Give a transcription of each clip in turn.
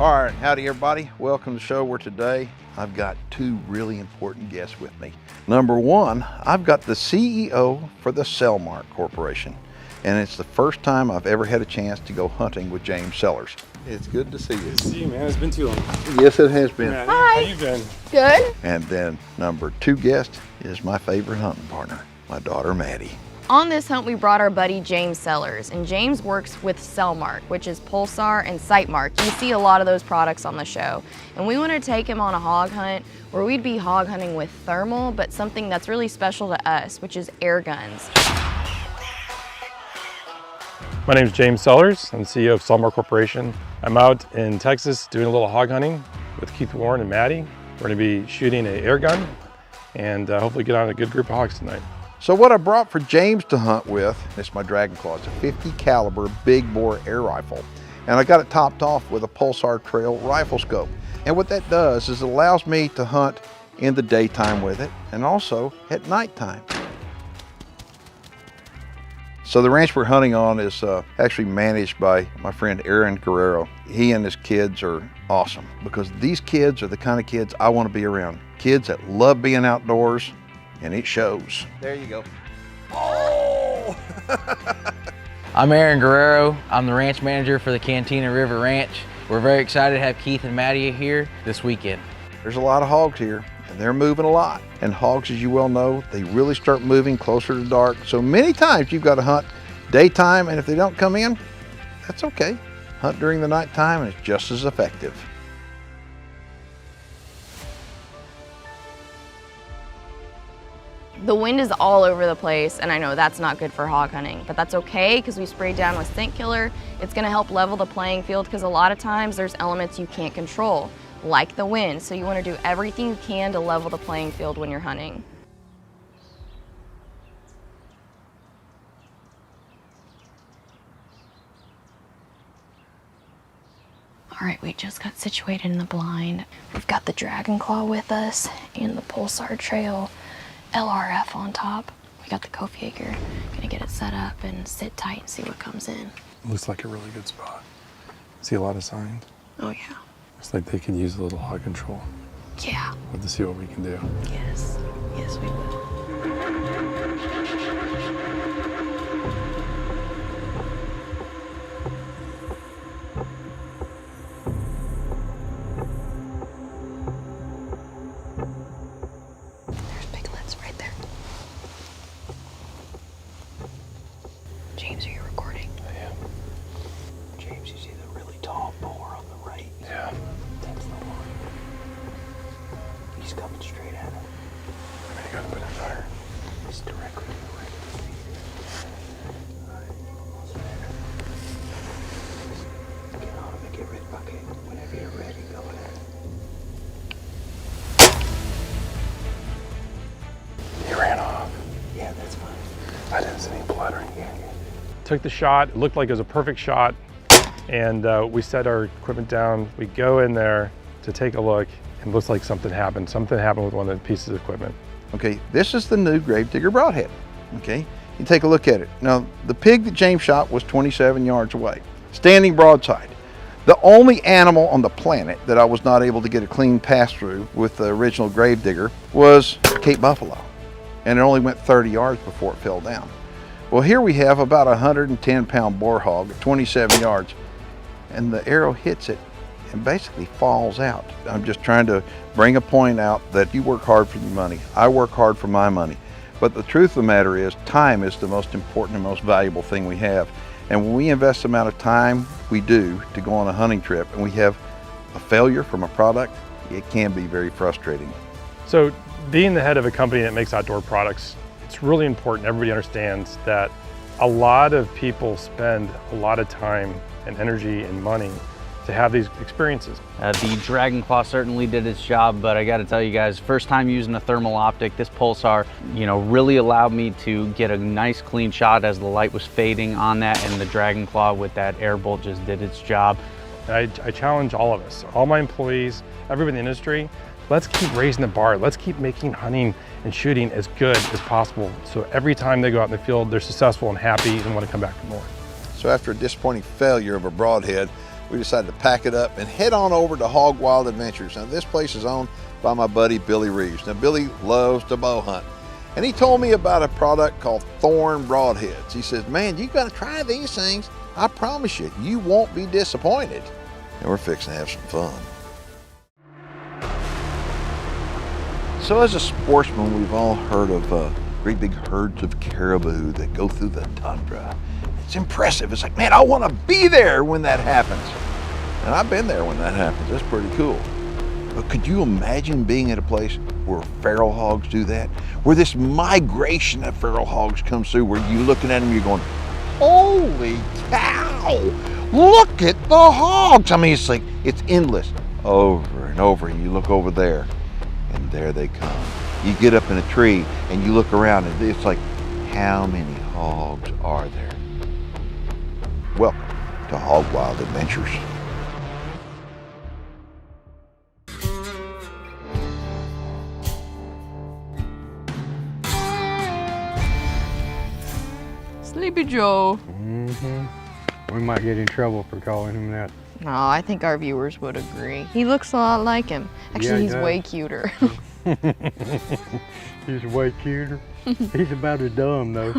All right, howdy everybody. Welcome to the show where today I've got two really important guests with me. Number one, I've got the CEO for the Sellmark Corporation, and it's the first time I've ever had a chance to go hunting with James Sellers. It's good to see you. Good to see you, man. It's been too long. Yes, it has been. Matti, Hi. how you been? Good. And then number two guest is my favorite hunting partner, my daughter Matti. On this hunt, we brought our buddy James Sellers, and James works with Sellmark, which is Pulsar and Sightmark. You see a lot of those products on the show. And we want to take him on a hog hunt where we'd be hog hunting with thermal, but something that's really special to us, which is air guns. My name is James Sellers. I'm the CEO of Sellmark Corporation. I'm out in Texas doing a little hog hunting with Keith Warren and Matti. We're going to be shooting an air gun and hopefully get on a good group of hogs tonight. So what I brought for James to hunt with is my Dragon Claw. It's a 50 caliber big bore air rifle. And I got it topped off with a Pulsar Trail rifle scope. And what that does is it allows me to hunt in the daytime with it and also at nighttime. So the ranch we're hunting on is actually managed by my friend Aaron Guerrero. He and his kids are awesome because these kids are the kind of kids I want to be around. Kids that love being outdoors, and it shows. There you go. Oh! I'm Aaron Guerrero. I'm the ranch manager for the Cantina River Ranch. We're very excited to have Keith and Matti here this weekend. There's a lot of hogs here, and they're moving a lot. And hogs, as you well know, they really start moving closer to dark. So many times you've got to hunt daytime, and if they don't come in, that's okay. Hunt during the nighttime, and it's just as effective. The wind is all over the place, and I know that's not good for hog hunting, but that's okay because we sprayed down with scent killer. It's gonna help level the playing field because a lot of times there's elements you can't control, like the wind. So you wanna do everything you can to level the playing field when you're hunting. All right, we just got situated in the blind. We've got the Dragon Claw with us and the Pulsar Trail LRF on top. We got the Kofiager. Gonna get it set up and sit tight and see what comes in. Looks like a really good spot. See a lot of signs. Oh yeah. Looks like they could use a little hog control. Yeah. We'll have to see what we can do. Yes. Yes, we will. There's piglets right there. James, are you recording? I am. James, you see the really tall boar on the right? Yeah. That's the one. He's coming straight at him. I mean, you gotta put it fire. He's directly to the right of the feet. Alright, almost there. Get on him and get ready, bucket. Whenever you're ready, go ahead. He ran off. Yeah, that's fine. I didn't see any blood or anything. Took the shot. It looked like it was a perfect shot. And we set our equipment down. We go in there to take a look. And it looks like something happened. Something happened with one of the pieces of equipment. Okay, this is the new Gravedigger Broadhead. Okay, you take a look at it. Now, the pig that James shot was 27 yards away, standing broadside. The only animal on the planet that I was not able to get a clean pass through with the original Gravedigger was Cape Buffalo. And it only went 30 yards before it fell down. Well, here we have about a 110-pound boar hog at 27 yards, and the arrow hits it and basically falls out. I'm just trying to bring a point out that you work hard for your money. I work hard for my money. But the truth of the matter is, time is the most important and most valuable thing we have. And when we invest the amount of time we do to go on a hunting trip and we have a failure from a product, it can be very frustrating. So being the head of a company that makes outdoor products, it's really important everybody understands that a lot of people spend a lot of time and energy and money to have these experiences. The Dragon Claw certainly did its job, but I got to tell you guys, first time using a thermal optic, this Pulsar, really allowed me to get a nice clean shot as the light was fading on that, and the Dragon Claw with that air bolt just did its job. I challenge all of us, all my employees, everybody in the industry, let's keep raising the bar. Let's keep making hunting and shooting as good as possible. So every time they go out in the field, they're successful and happy and want to come back for more. So after a disappointing failure of a broadhead, we decided to pack it up and head on over to Hog Wild Adventures. Now this place is owned by my buddy Billy Reeves. Now Billy loves to bow hunt, and he told me about a product called Thorn Broadheads. He says, man, you gotta try these things. I promise you, you won't be disappointed. And we're fixing to have some fun. So as a sportsman, we've all heard of great big herds of caribou that go through the tundra. It's impressive. It's like, man, I want to be there when that happens. And I've been there when that happens. That's pretty cool. But could you imagine being at a place where feral hogs do that? Where this migration of feral hogs comes through, where you're looking at them, you're going, holy cow, look at the hogs. I mean, it's like, it's endless, over and over. And you look over there, and there they come. You get up in a tree, and you look around, and it's like, how many hogs are there? Welcome to Hog Wild Adventures. Sleepy Joe. We might get in trouble for calling him that. No, I think our viewers would agree. He looks a lot like him. Actually, Yeah, he he's does. way cuter. He's way cuter. He's about as dumb though.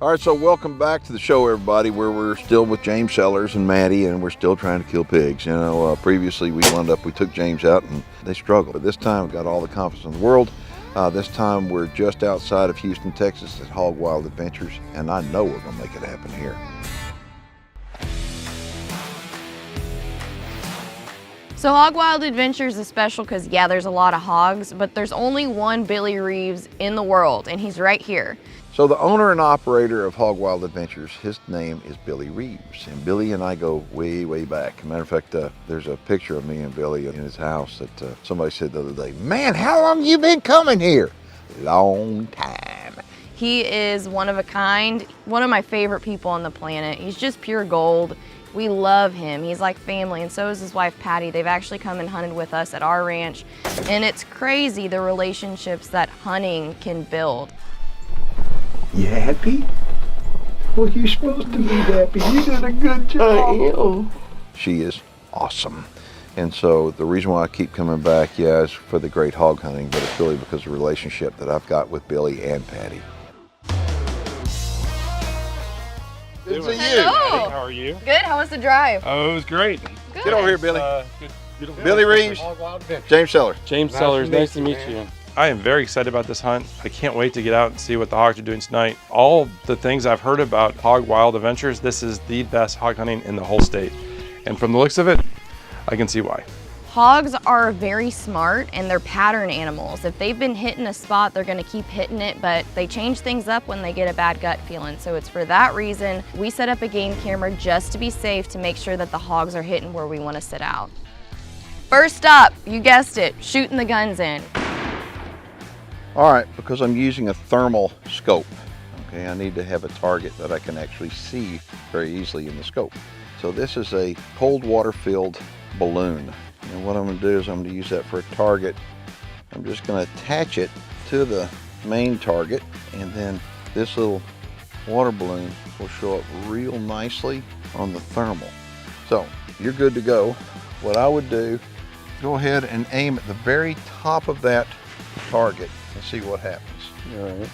All right, so welcome back to the show, everybody, where we're still with James Sellers and Matti, and we're still trying to kill pigs. You know, previously we took James out, and they struggled. But this time, we got all the confidence in the world. This time, we're just outside of Houston, Texas, at Hog Wild Adventures, and I know we're gonna make it happen here. So Hog Wild Adventures is special because, yeah, there's a lot of hogs, but there's only one Billy Reeves in the world, and he's right here. So the owner and operator of Hog Wild Adventures, his name is Billy Reeves, and Billy and I go way, way back. Matter of fact, there's a picture of me and Billy in his house that somebody said the other day, man, how long you been coming here? Long time. He is one of a kind, one of my favorite people on the planet. He's just pure gold. We love him. He's like family, and so is his wife, Patty. They've actually come and hunted with us at our ranch, and it's crazy the relationships that hunting can build. You happy? Well, you're supposed to be happy. You did a good job. She is awesome. And so the reason why I keep coming back, yeah, is for the great hog hunting, but it's really because of the relationship that I've got with Billy and Patty. Good to see you. Hello. How are you? Good, how was the drive? Oh, it was great. Good. Get over here, Billy. Good, beautiful. Billy Reeves, James Sellers. James Sellers, nice to meet you. I am very excited about this hunt. I can't wait to get out and see what the hogs are doing tonight. All the things I've heard about Hog Wild Adventures, this is the best hog hunting in the whole state. And from the looks of it, I can see why. Hogs are very smart, and they're pattern animals. If they've been hitting a spot, they're gonna keep hitting it, but they change things up when they get a bad gut feeling. So it's for that reason we set up a game camera just to be safe, to make sure that the hogs are hitting where we wanna sit out. First up, you guessed it, shooting the guns in. All right, because I'm using a thermal scope, okay, I need to have a target that I can actually see very easily in the scope. So this is a cold water filled balloon. And what I'm gonna do is I'm gonna use that for a target. I'm just gonna attach it to the main target, and then this little water balloon will show up real nicely on the thermal. So you're good to go. What I would do, go ahead and aim at the very top of that target and see what happens. All right.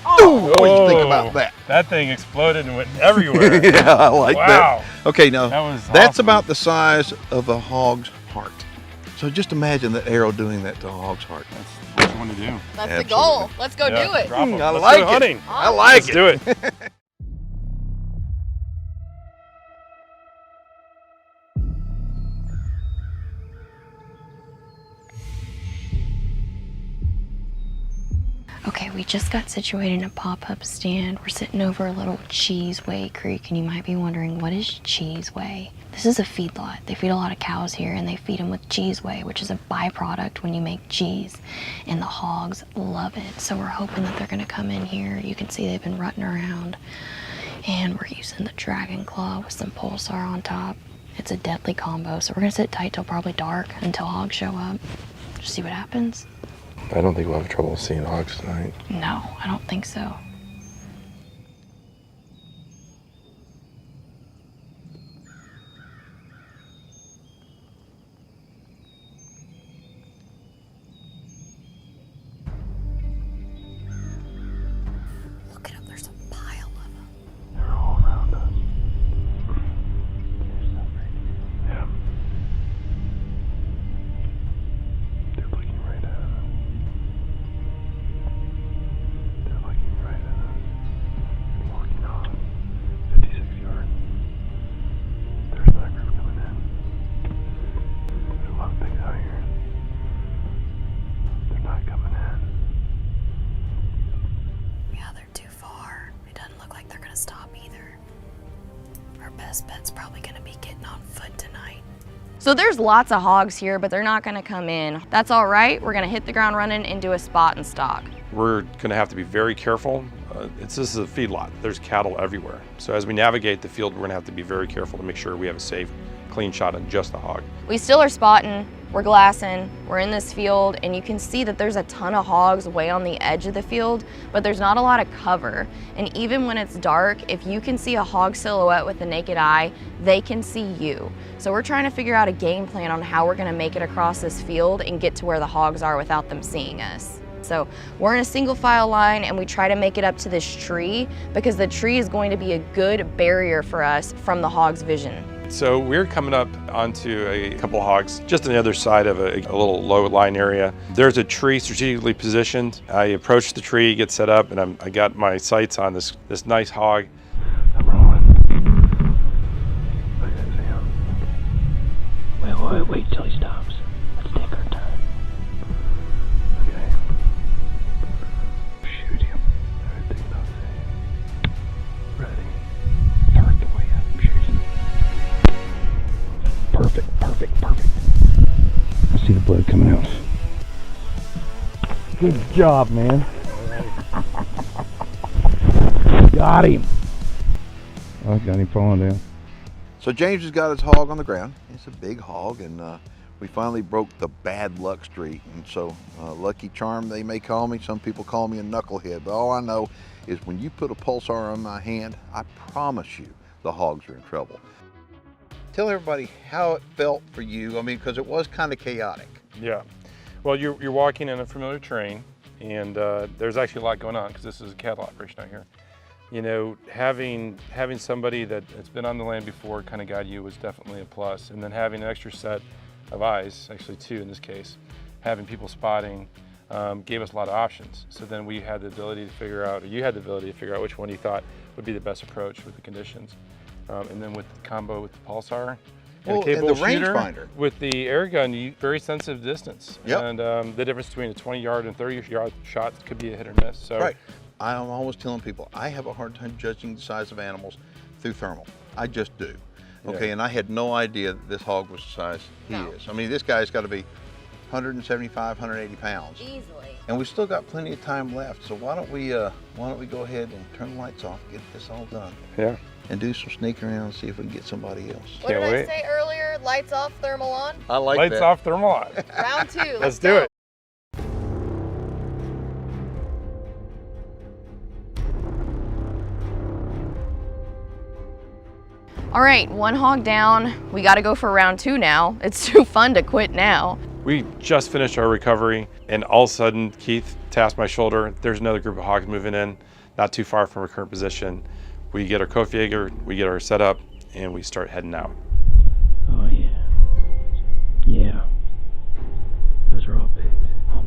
Oh, what do you think about that? That thing exploded and went everywhere. Yeah, I like Wow. that. Okay, now That was that's awesome. about the size of a hog's heart. So just imagine that arrow doing that to a hog's heart. That's what you want to do. That's Absolutely. the goal. Let's go Yeah, do it. drop 'em. I Let's like go it. hunting. I like Let's it. do it. Okay, we just got situated in a pop-up stand. We're sitting over a little Cheeseway creek, and you might be wondering, what is Cheeseway? This is a feedlot. They feed a lot of cows here, and they feed them with Cheeseway, which is a byproduct when you make cheese, and the hogs love it. So we're hoping that they're gonna come in here. You can see they've been rutting around, and we're using the Dragon Claw with some Pulsar on top. It's a deadly combo, so we're gonna sit tight till probably dark until hogs show up. Just see what happens. I don't think we'll have trouble seeing hogs tonight. No, I don't think so. So there's lots of hogs here, but they're not gonna come in. That's all right. We're gonna hit the ground running and do a spot and stalk. We're gonna have to be very careful. This is a feedlot. There's cattle everywhere. So as we navigate the field, we're gonna have to be very careful to make sure we have a safe, clean shot on just the hog. We still are spotting, we're glassing, we're in this field, and you can see that there's a ton of hogs way on the edge of the field, but there's not a lot of cover. And even when it's dark, if you can see a hog silhouette with the naked eye, they can see you. So we're trying to figure out a game plan on how we're gonna make it across this field and get to where the hogs are without them seeing us. So we're in a single file line and we try to make it up to this tree because the tree is going to be a good barrier for us from the hog's vision. So we're coming up onto a couple of hogs just on the other side of a little low line area. There's a tree strategically positioned. I approach the tree, get set up, and I got my sights on this nice hog. I'm rolling. Look at him. Wait till he stops. Let's take our time. Okay. Shoot him. Everything's okay. Ready. Start the way up. Shoot him. Perfect. I see the blood coming out. Good job, man. Got him. I got him falling down. So James has got his hog on the ground. It's a big hog, and we finally broke the bad luck streak. And so Lucky Charm, they may call me. Some people call me a knucklehead, but all I know is when you put a pulsar on my hand, I promise you the hogs are in trouble. Tell everybody how it felt for you. I mean, because it was kind of chaotic. Yeah. Well, you're walking in a familiar terrain, and there's actually a lot going on because this is a cattle operation out here. You know, having somebody that's been on the land before kind of guide you was definitely a plus. And then having an extra set of eyes, actually two in this case, having people spotting gave us a lot of options. So then we had the ability to figure out, or you had the ability to figure out which one you thought would be the best approach with the conditions. And then with the combo with the pulsar, and the capable shooter, rangefinder with the air gun, very sensitive distance. Yep. And the difference between a 20-yard and 30-yard shot could be a hit or miss. So. Right. I'm always telling people, I have a hard time judging the size of animals through thermal. I just do. Okay, and I had no idea that this hog was the size he is. I mean, this guy's got to be 175, 180 pounds. Easily. And we've still got plenty of time left. So why don't we go ahead and turn the lights off, get this all done. Yeah. And do some sneaking around and see if we can get somebody else. What did I say earlier? Lights off, thermal on? I like Lights off, thermal on. Round two. Let's do it. All right, one hog down. We got to go for round two now. It's too fun to quit now. We just finished our recovery, and all of a sudden, Keith taps my shoulder. There's another group of hogs moving in, not too far from our current position. We get our Kofjäger, we get our setup, and we start heading out. Oh yeah. Yeah. Those are all pigs.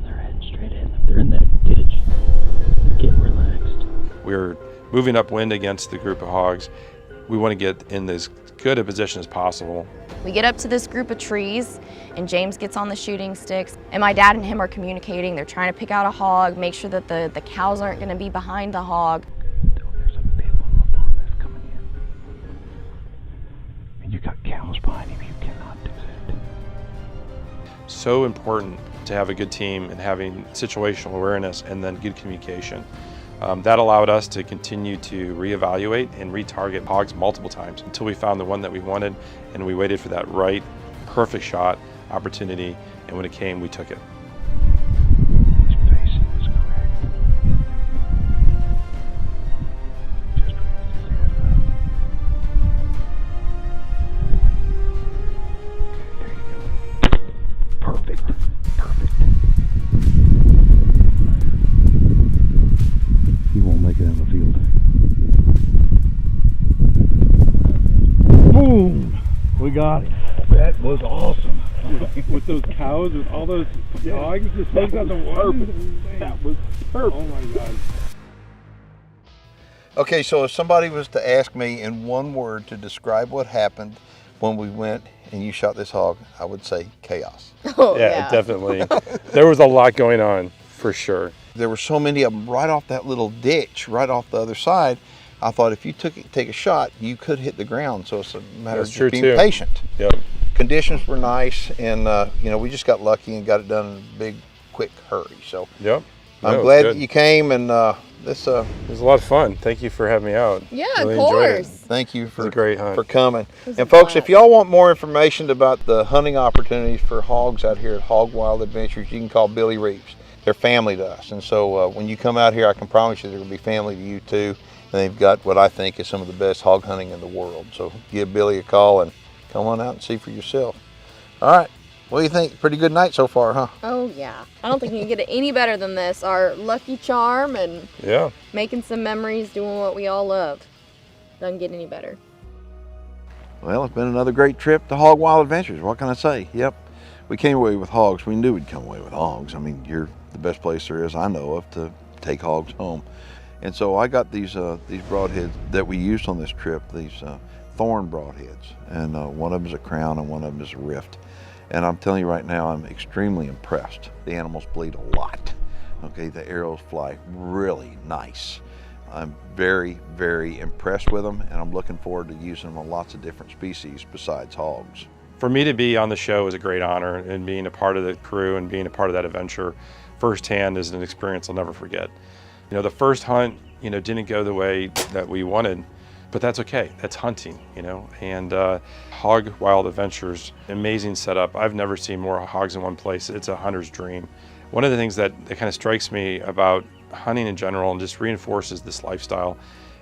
They're heading straight in. They're in that ditch. Get relaxed. We're moving upwind against the group of hogs. We want to get in as good a position as possible. We get up to this group of trees and James gets on the shooting sticks and my dad and him are communicating. They're trying to pick out a hog, make sure that the cows aren't going to be behind the hog. There's a big one up on this coming in. And you got cows behind him. You cannot do that. So important to have a good team and having situational awareness and then good communication. That allowed us to continue to reevaluate and retarget hogs multiple times until we found the one that we wanted, and we waited for that right, perfect shot, opportunity, and when it came, we took it. His facing is correct. Just raise his head up. Okay, there you go. Perfect. Perfect. He won't make it in the field. Boom! We got it. That was awesome. With those cows, with all those dogs, just takes out the one. That was perfect. Oh my God. Okay, so if somebody was to ask me in one word to describe what happened when we went and you shot this hog, I would say chaos. Oh, Yeah, definitely. There was a lot going on, for sure. There were so many of them right off that little ditch, right off the other side. I thought if you take a shot, you could hit the ground. So it's a matter of just being patient. Yep. conditions were nice, and you know, we just got lucky and got it done in a big, quick hurry. So Yep. I'm glad that you came, and this. It was a lot of fun. Thank you for having me out. Yeah, Really of enjoyed it. course. Thank you It was a great hunt. for coming. was And a folks, blast. if y'all want more information about the hunting opportunities for hogs out here at Hog Wild Adventures, you can call Billy Reeves. They're family to us, and so when you come out here, I can promise you they're going to be family to you too. And they've got what I think is some of the best hog hunting in the world. So give Billy a call and come on out and see for yourself. All right, what do you think? Pretty good night so far, huh? Oh yeah. I don't think you can get it any better than this. Our lucky charm and Yeah. making some memories, doing what we all love. Doesn't get any better. Well, it's been another great trip to Hog Wild Adventures. What can I say? Yep, we came away with hogs. We knew we'd come away with hogs. I mean, you're the best place there is I know of to take hogs home. And so I got these broadheads that we used on this trip, these thorn broadheads. And one of them is a crown and one of them is a rift. And I'm telling you right now, I'm extremely impressed. The animals bleed a lot. Okay, the arrows fly really nice. I'm very, very impressed with them, and I'm looking forward to using them on lots of different species besides hogs. For me to be on the show is a great honor, and being a part of the crew and being a part of that adventure firsthand is an experience I'll never forget. You know, the first hunt, you know, didn't go the way that we wanted, but that's okay. That's hunting, you know. And Hog Wild Adventures, amazing setup. I've never seen more hogs in one place. It's a hunter's dream. One of the things that kind of strikes me about hunting in general and just reinforces this lifestyle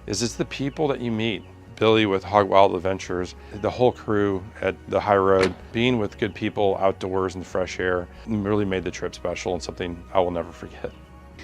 is it's the people that you meet. Billy with Hog Wild Adventures, the whole crew at the high road, being with good people outdoors in the fresh air really made the trip special and something I will never forget.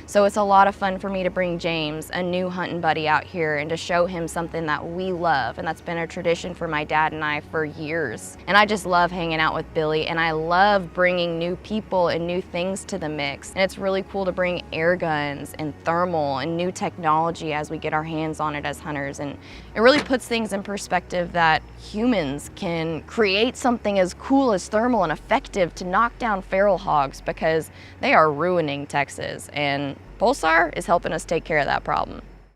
So it's a lot of fun for me to bring James, a new hunting buddy, out here and to show him something that we love, and that's been a tradition for my dad and I for years. And I just love hanging out with Billy, and I love bringing new people and new things to the mix. And it's really cool to bring air guns and thermal and new technology as we get our hands on it as hunters. And it really puts things in perspective that humans can create something as cool as thermal and effective to knock down feral hogs, because they are ruining Texas. And Pulsar is helping us take care of that problem.